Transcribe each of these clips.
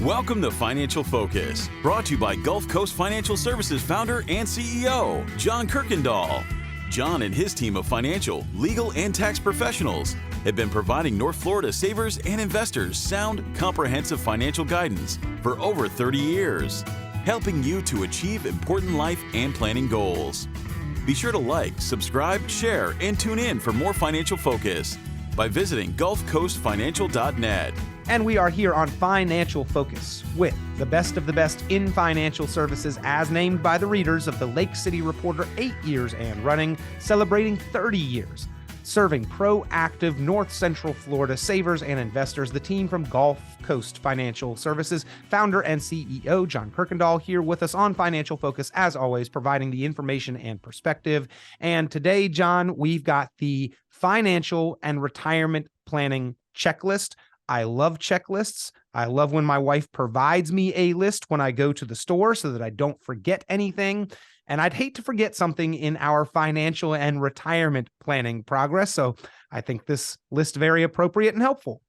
Welcome to Financial Focus, brought to you by GulfCoast Financial Services founder and CEO, John Kuykendall. John and his team of financial, legal, and tax professionals have been providing North Florida savers and investors sound, comprehensive financial guidance for over 30 years, helping you to achieve important life and planning goals. Be sure to like, subscribe, share, and tune in for more Financial Focus by visiting GulfCoastFinancial.net. And we are here on Financial Focus with the best of the best in financial services as named by the readers of the Lake City Reporter, 8 years and running, celebrating 30 years. Serving proactive North Central Florida savers and investors, the team from Gulf Coast Financial Services, founder and CEO John Kuykendall here with us on Financial Focus, as always, providing the information and perspective. And today, John, we've got the financial and retirement planning checklist. I love checklists. I love when my wife provides me a list when I go to the store so that I don't forget anything. And I'd hate to forget something in our financial and retirement planning progress. So I think this list very appropriate and helpful.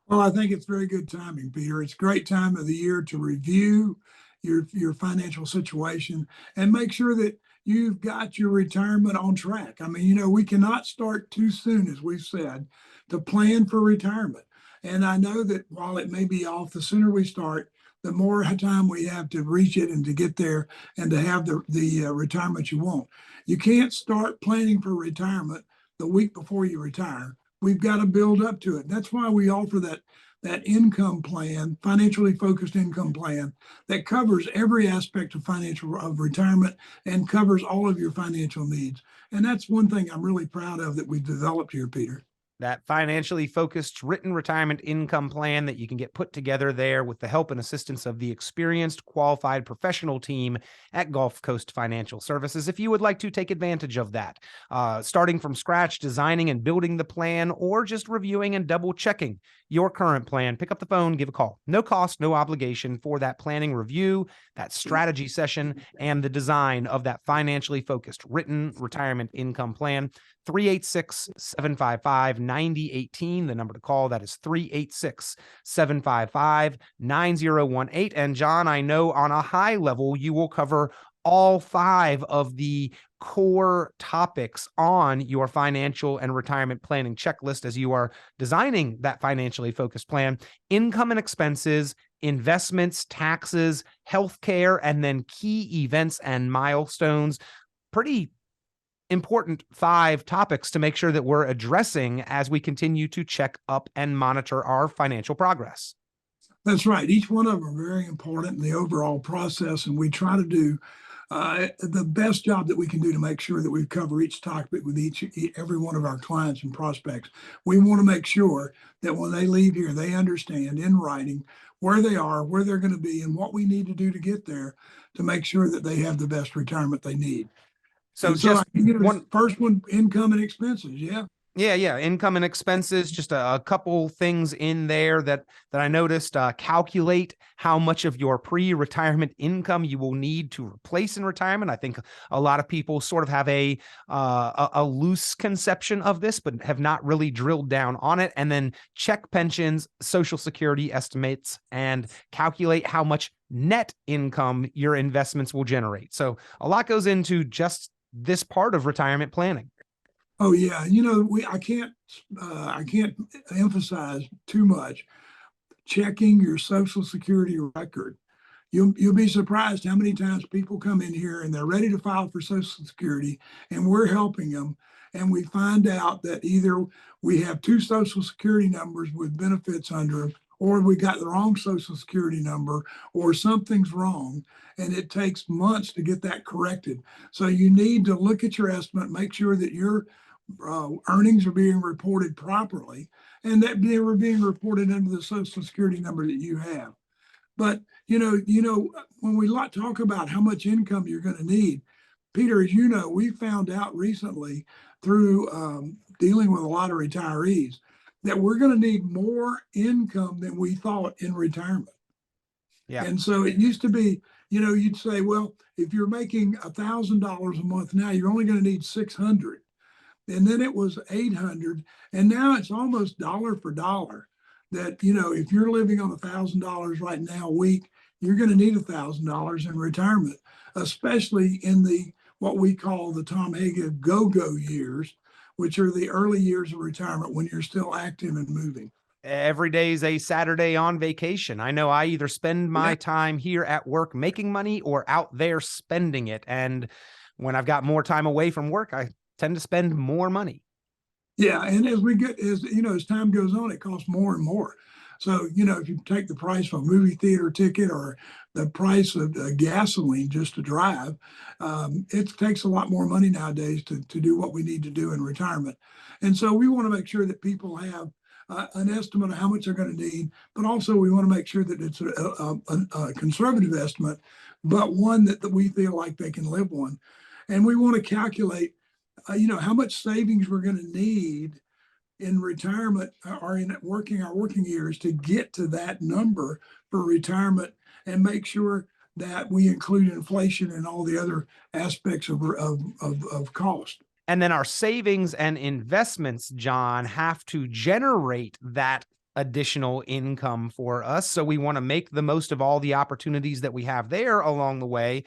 Well, I think it's very good timing, Peter. It's a great time of the year to review your financial situation and make sure that you've got your retirement on track. I mean, we cannot start too soon, as we've said, to plan for retirement. And I know that while it may be off, the sooner we start, the more time we have to reach it and to get there and to have the retirement you want. You can't start planning for retirement the week before you retire. We've got to build up to it. That's why we offer that income plan, financially focused income plan, that covers every aspect of retirement and covers all of your financial needs. And that's one thing I'm really proud of that we've developed here, Peter. That financially focused written retirement income plan that you can get put together there with the help and assistance of the experienced, qualified professional team at Gulf Coast Financial Services. If you would like to take advantage of that, starting from scratch, designing and building the plan, or just reviewing and double checking your current plan, pick up the phone, give a call. No cost, no obligation for that planning review, that strategy session, and the design of that financially focused written retirement income plan. 386-755-9018, the number to call. That is 386-755-9018. And John, I know on a high level, you will cover all 5 of the core topics on your financial and retirement planning checklist as you are designing that financially focused plan: income and expenses, investments, taxes, healthcare, and then key events and milestones. Pretty important 5 topics to make sure that we're addressing as we continue to check up and monitor our financial progress. That's right. Each one of them are very important in the overall process, and we try to do the best job that we can do to make sure that we cover each topic with every one of our clients and prospects. We want to make sure that when they leave here, they understand in writing where they are, where they're going to be, and what we need to do to get there to make sure that they have the best retirement they need. So just first one, income and expenses. Yeah. Income and expenses, just a couple things in there that I noticed. Calculate how much of your pre-retirement income you will need to replace in retirement. I think a lot of people sort of have a loose conception of this, but have not really drilled down on it. And then check pensions, Social Security estimates, and calculate how much net income your investments will generate. So a lot goes into just this part of retirement planning. Oh yeah, I can't emphasize too much checking your Social Security record. You'll be surprised how many times people come in here and they're ready to file for Social Security, and we're helping them, and we find out that either we have 2 Social Security numbers with benefits under them, or we got the wrong Social Security number, or something's wrong, and it takes months to get that corrected. So you need to look at your estimate, make sure that your earnings are being reported properly, and that they were being reported under the Social Security number that you have. But when we talk about how much income you're going to need, Peter, as you know, we found out recently through dealing with a lot of retirees that we're going to need more income than we thought in retirement. Yeah. And so it used to be, you'd say, well, if you're making $1,000 a month now, you're only going to need $600. And then it was $800, and now it's almost dollar for dollar. that, if you're living on $1,000 right now a week, you're going to need $1,000 in retirement, especially in what we call the Tom Hagen go-go years, which are the early years of retirement when you're still active and moving. Every day is a Saturday on vacation. I know I either spend my time here at work making money or out there spending it. And when I've got more time away from work, I tend to spend more money. Yeah. And as time goes on, it costs more and more. So, if you take the price of a movie theater ticket or the price of gasoline just to drive, it takes a lot more money nowadays to do what we need to do in retirement. And so we want to make sure that people have an estimate of how much they're going to need, but also we want to make sure that it's a conservative estimate, but one that we feel like they can live on. And we want to calculate, how much savings we're going to need in retirement or in our working years to get to that number for retirement, and make sure that we include inflation and all the other aspects of cost. And then our savings and investments, John, have to generate that additional income for us. So we want to make the most of all the opportunities that we have there along the way.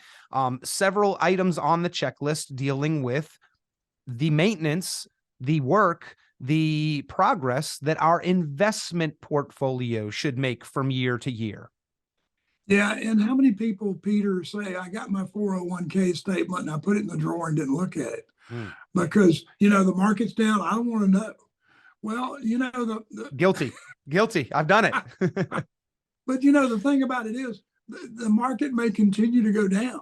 Several items on the checklist dealing with the maintenance, the work, the progress that our investment portfolio should make from year to year. Yeah. And how many people, Peter, say, I got my 401k statement and I put it in the drawer and didn't look at it because, the market's down. I don't want to know. Well, Guilty. I've done it. But, the thing about it is the market may continue to go down.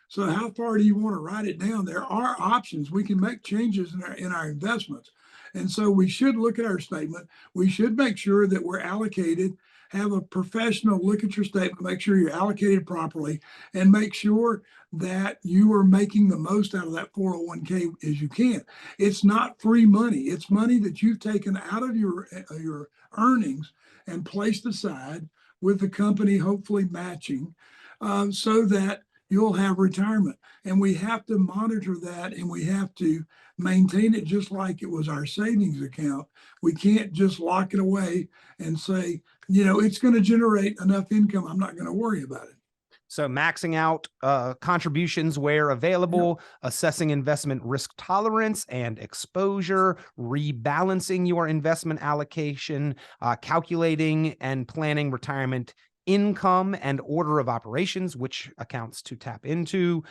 So how far do you want to write it down? There are options. We can make changes in our investments. And so we should look at our statement. We should make sure that we're allocated, have a professional look at your statement, make sure you're allocated properly, and make sure that you are making the most out of that 401k as you can. It's not free money. It's money that you've taken out of your earnings and placed aside with the company, hopefully matching, so that you'll have retirement. And we have to monitor that, and we have to maintain it just like it was our savings account. We can't just lock it away and say, it's going to generate enough income, I'm not going to worry about it. So maxing out contributions where available, assessing investment risk tolerance and exposure, rebalancing your investment allocation, calculating and planning retirement income and order of operations, which accounts to tap into,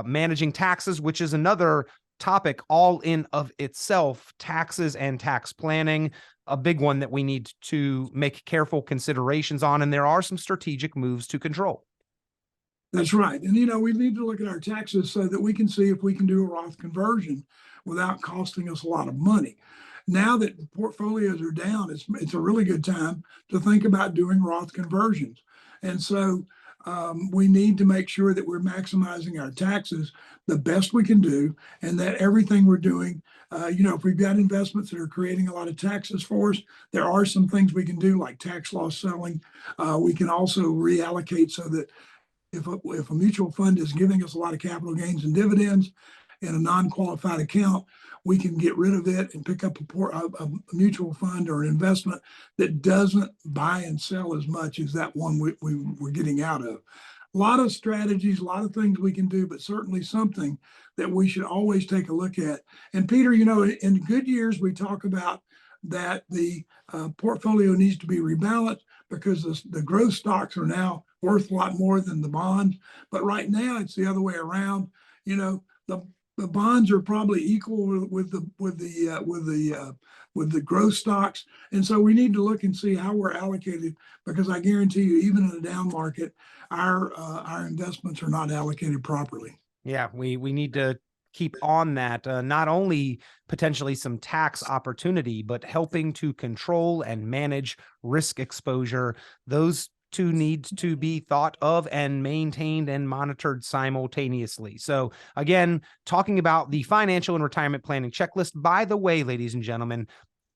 managing taxes, which is another topic all in of itself, taxes and tax planning, a big one that we need to make careful considerations on. And there are some strategic moves to control. That's right. And, we need to look at our taxes so that we can see if we can do a Roth conversion without costing us a lot of money. Now that portfolios are down, it's a really good time to think about doing Roth conversions. And so we need to make sure that we're maximizing our taxes the best we can do, and that everything we're doing, if we've got investments that are creating a lot of taxes for us, there are some things we can do like tax loss selling. We can also reallocate so that if a mutual fund is giving us a lot of capital gains and dividends in a non-qualified account, we can get rid of it and pick up a mutual fund or an investment that doesn't buy and sell as much as that one we're getting out of. A lot of strategies, a lot of things we can do, but certainly something that we should always take a look at. And Peter, in good years, we talk about that the portfolio needs to be rebalanced because the growth stocks are now worth a lot more than the bonds. But right now, it's the other way around. The bonds are probably equal with the growth stocks, and so we need to look and see how we're allocated, because I guarantee you, even in a down market, our investments are not allocated properly. Yeah, we need to keep on that, not only potentially some tax opportunity, but helping to control and manage risk exposure. Those two need to be thought of and maintained and monitored simultaneously. So again, talking about the financial and retirement planning checklist. By the way, ladies and gentlemen,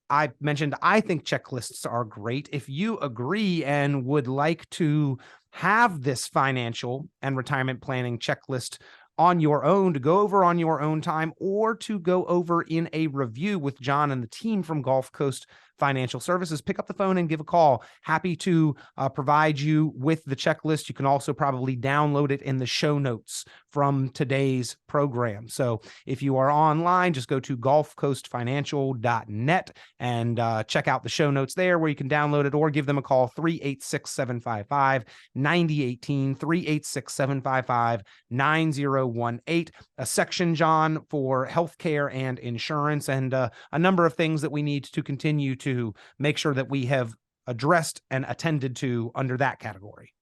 I mentioned I think checklists are great. If you agree and would like to have this financial and retirement planning checklist on your own, to go over on your own time, or to go over in a review with John and the team from GulfCoast Financial Services, pick up the phone and give a call. Happy to provide you with the checklist. You can also probably download it in the show notes from today's program. So if you are online, just go to GulfCoastFinancial.net and check out the show notes there where you can download it, or give them a call, 386-755-9018, 386-755-9018. A section, John, for healthcare and insurance, and a number of things that we need to continue to make sure that we have addressed and attended to under that category.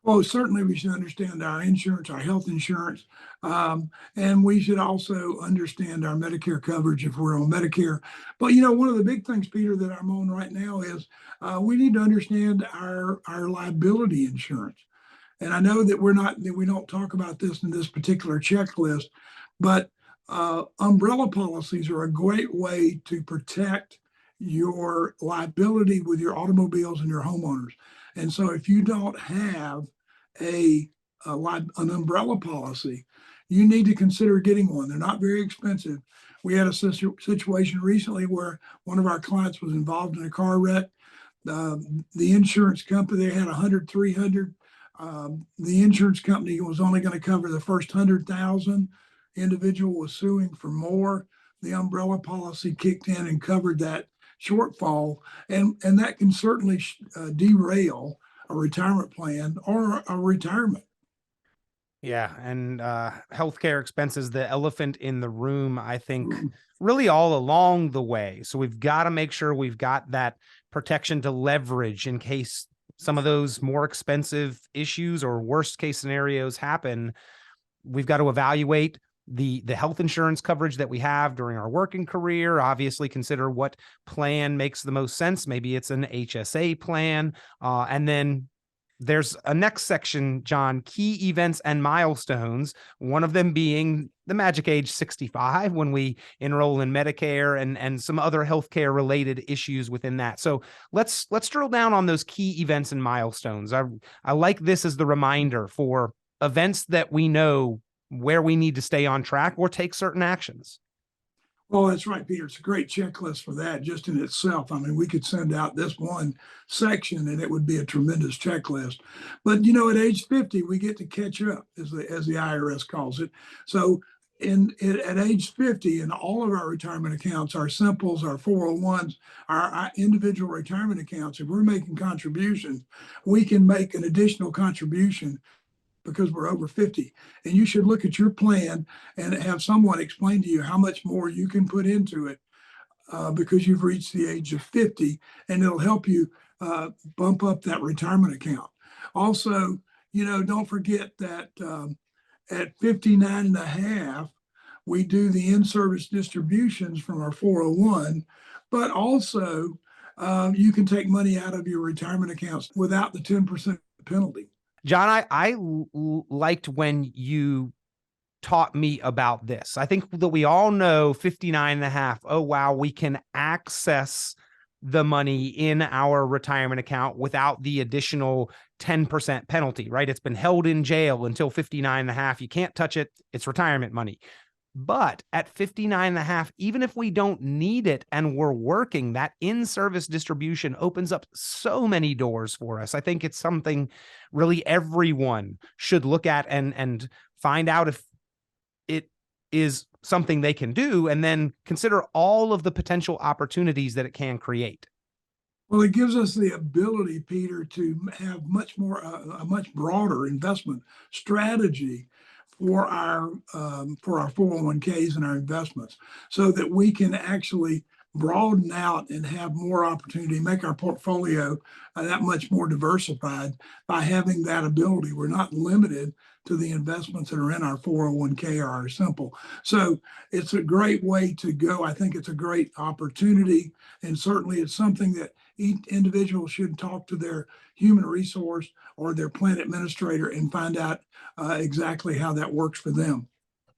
Well, certainly we should understand our insurance, our health insurance, and we should also understand our Medicare coverage if we're on Medicare. But, one of the big things, Peter, that I'm on right now is we need to understand our liability insurance. And I know that we don't talk about this in this particular checklist, but umbrella policies are a great way to protect your liability with your automobiles and your homeowners. And so if you don't have an umbrella policy, you need to consider getting one. They're not very expensive. We had a situation recently where one of our clients was involved in a car wreck. The insurance company, they had 100, 300. The insurance company was only going to cover the first 100,000. Individual was suing for more. The umbrella policy kicked in and covered that shortfall, and that can certainly derail a retirement plan or a retirement. Yeah, and healthcare expenses, the elephant in the room, I think, really all along the way. So we've got to make sure we've got that protection to leverage in case some of those more expensive issues or worst case scenarios happen. We've got to evaluate the health insurance coverage that we have during our working career. Obviously consider what plan makes the most sense. Maybe it's an HSA plan. And then there's a next section, John, key events and milestones, one of them being the magic age 65 when we enroll in Medicare, and some other healthcare related issues within that. So let's drill down on those key events and milestones. I like this as the reminder for events that we know where we need to stay on track or take certain actions. Well, that's right, Peter. It's a great checklist for that just in itself. I mean, we could send out this one section and it would be a tremendous checklist. But, at age 50, we get to catch up, as the IRS calls it. So at age 50, in all of our retirement accounts, our simples, our 401s, our individual retirement accounts, if we're making contributions, we can make an additional contribution because we're over 50. And you should look at your plan and have someone explain to you how much more you can put into it because you've reached the age of 50, and it'll help you bump up that retirement account. Also, don't forget that at 59 and a half, we do the in-service distributions from our 401, but also you can take money out of your retirement accounts without the 10% penalty. John, I liked when you taught me about this. I think that we all know 59 and a half. Oh, wow, we can access the money in our retirement account without the additional 10% penalty, right? It's been held in jail until 59 and a half. You can't touch it. It's retirement money. But at 59 and a half, even if we don't need it and we're working, that in-service distribution opens up so many doors for us. I think it's something really everyone should look at and find out if it is something they can do, and then consider all of the potential opportunities that it can create. Well, it gives us the ability, Peter, to have a much broader investment strategy for our 401ks and our investments, so that we can actually broaden out and have more opportunity, make our portfolio that much more diversified by having that ability. We're not limited to the investments that are in our 401k or our simple. So it's a great way to go. I think it's a great opportunity, and certainly it's something that each individual should talk to their human resource or their plan administrator and find out exactly how that works for them.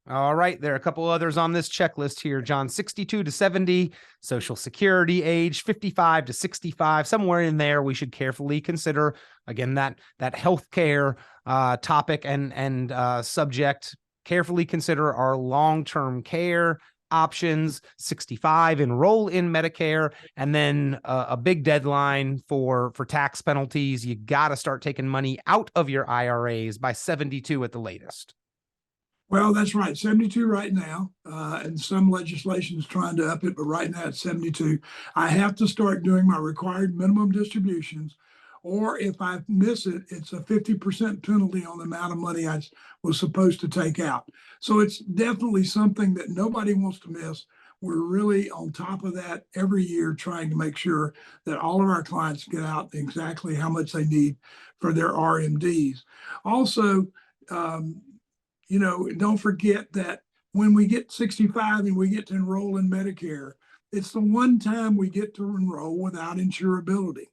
All right. There are a couple others on this checklist here, John. 62 to 70, Social Security age, 55 to 65, somewhere in there. We should carefully consider, again, that healthcare topic and subject. Carefully consider our long-term care options, 65, enroll in Medicare, and then a big deadline for tax penalties. You got to start taking money out of your IRAs by 72 at the latest. Well, that's right. 72 right now. And some legislation is trying to up it, but right now it's 72. I have to start doing my required minimum distributions, or if I miss it, it's a 50% penalty on the amount of money I was supposed to take out. So it's definitely something that nobody wants to miss. We're really on top of that every year, trying to make sure that all of our clients get out exactly how much they need for their RMDs. Also, don't forget that when we get 65 and we get to enroll in Medicare, it's the one time we get to enroll without insurability.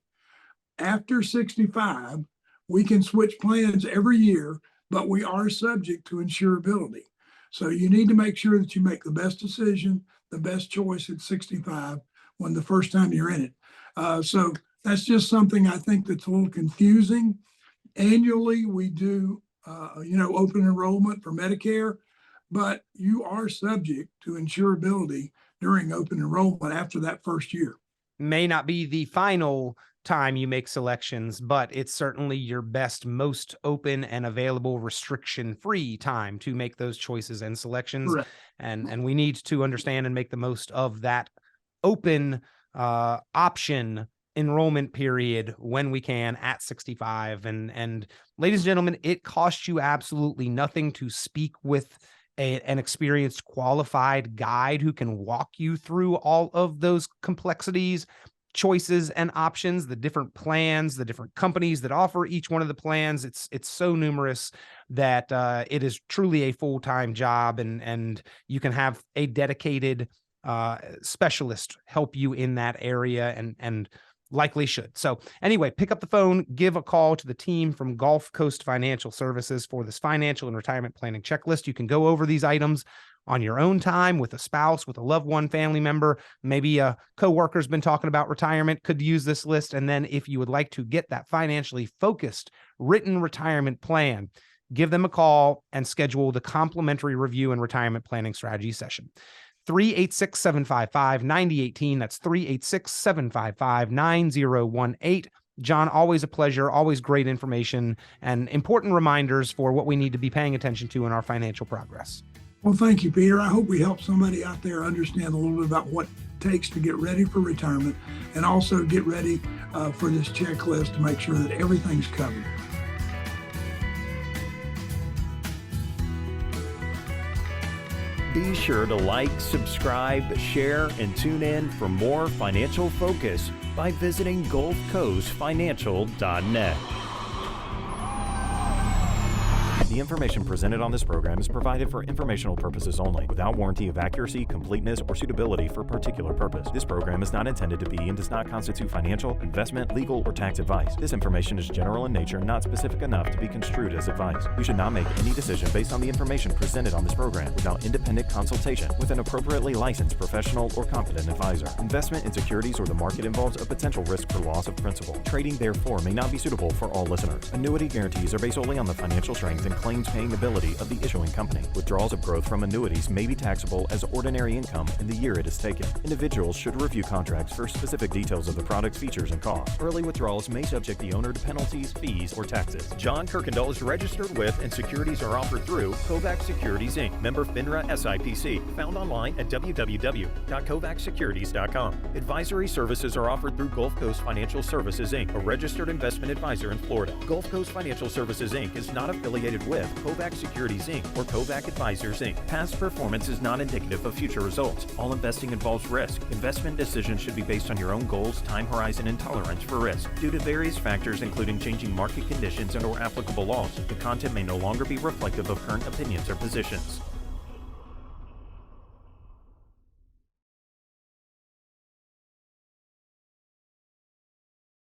After 65, we can switch plans every year, but we are subject to insurability. So you need to make sure that you make the best decision, the best choice at 65 when the first time you're in it. So that's just something I think that's a little confusing. Annually, we do open enrollment for Medicare, but you are subject to insurability during open enrollment after that first year. May not be the final time you make selections, but it's certainly your best, most open and available restriction-free time to make those choices and selections. Correct. And we need to understand and make the most of that open option enrollment period when we can at 65. And ladies and gentlemen, it costs you absolutely nothing to speak with an experienced, qualified guide who can walk you through all of those complexities, choices, and options, the different plans, the different companies that offer each one of the plans. It's so numerous that it is truly a full-time job, and you can have a dedicated specialist help you in that area, and likely should. So anyway, pick up the phone, give a call to the team from GulfCoast Financial Services for this financial and retirement planning checklist. You can go over these items on your own time with a spouse, with a loved one, family member. Maybe a coworker's been talking about retirement, could use this list. And then if you would like to get that financially focused written retirement plan, give them a call and schedule the complimentary review and retirement planning strategy session. 386-755-9018. That's 386-755-9018. John, always a pleasure, always great information and important reminders for what we need to be paying attention to in our financial progress. Well, thank you, Peter. I hope we help somebody out there understand a little bit about what it takes to get ready for retirement, and also get ready for this checklist to make sure that everything's covered. Be sure to like, subscribe, share, and tune in for more financial focus by visiting GulfCoastFinancial.net. The information presented on this program is provided for informational purposes only, without warranty of accuracy, completeness, or suitability for a particular purpose. This program is not intended to be and does not constitute financial, investment, legal, or tax advice. This information is general in nature and not specific enough to be construed as advice. You should not make any decision based on the information presented on this program without independent consultation with an appropriately licensed professional or competent advisor. Investment in securities or the market involves a potential risk for loss of principal. Trading, therefore, may not be suitable for all listeners. Annuity guarantees are based solely on the financial strength and claims paying ability of the issuing company. Withdrawals of growth from annuities may be taxable as ordinary income in the year it is taken. Individuals should review contracts for specific details of the product's features and costs. Early withdrawals may subject the owner to penalties, fees, or taxes. John Kuykendall is registered with and securities are offered through Kovac Securities Inc., member FINRA SIPC, found online at www.kovacsecurities.com. Advisory services are offered through GulfCoast Financial Services Inc., a registered investment advisor in Florida. GulfCoast Financial Services Inc. is not affiliated with Kovac Securities Inc. or Kovac Advisors Inc. Past performance is not indicative of future results. All investing involves risk. Investment decisions should be based on your own goals, time horizon, and tolerance for risk. Due to various factors, including changing market conditions and/or applicable laws, the content may no longer be reflective of current opinions or positions.